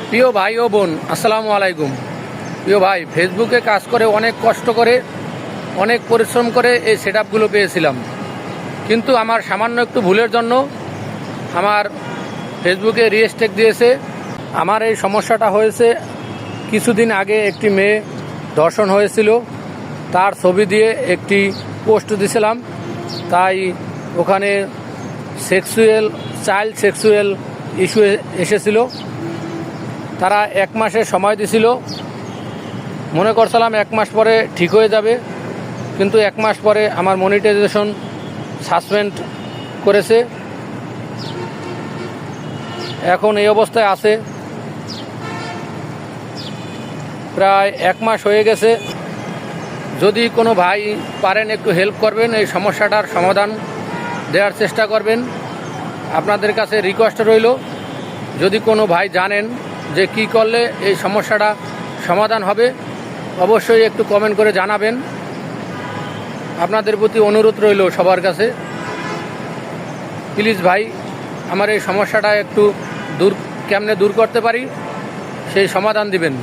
প্রিয় ভাই ও বোন, আসসালামু আলাইকুম। প্রিয় ভাই, ফেসবুকে কাজ করে অনেক কষ্ট করে, অনেক পরিশ্রম করে এই সেটআপগুলো পেয়েছিলাম, কিন্তু আমার সামান্য একটু ভুলের জন্য আমার ফেসবুকে রিস্ট্রিক্ট দিয়েছে। আমার এই সমস্যাটা হয়েছে কিছুদিন আগে। একটি মেয়ে ধর্ষণ হয়েছিল, তার ছবি দিয়ে একটি পোস্ট দিয়েছিলাম, তাই ওখানে চাইল্ড সেক্সুয়াল ইস্যু এসেছিল। তারা 1 মাসের সময় দিছিল, মনে করছিলাম 1 মাস পরে ঠিক হয়ে যাবে, কিন্তু 1 মাস পরে আমার মনিটাইজেশন সাসপেন্ড করেছে। এখন এই অবস্থায় আছে, প্রায় 1 মাস হয়ে গেছে। যদি কোনো ভাই পারেন একটু হেল্প করবেন, এই সমস্যাটার সমাধান দেওয়ার চেষ্টা করবেন। আপনাদের কাছে রিকোয়েস্ট রইল, যদি কোনো ভাই জানেন যে কি করলে এই সমস্যাটা সমাধান হবে, অবশ্যই একটু কমেন্ট করে জানাবেন। আপনাদের প্রতি অনুরোধ রইল সবার কাছে, প্লিজ ভাই আমার এই সমস্যাটা একটু কেমনে দূর করতে পারি সেই সমাধান দিবেন।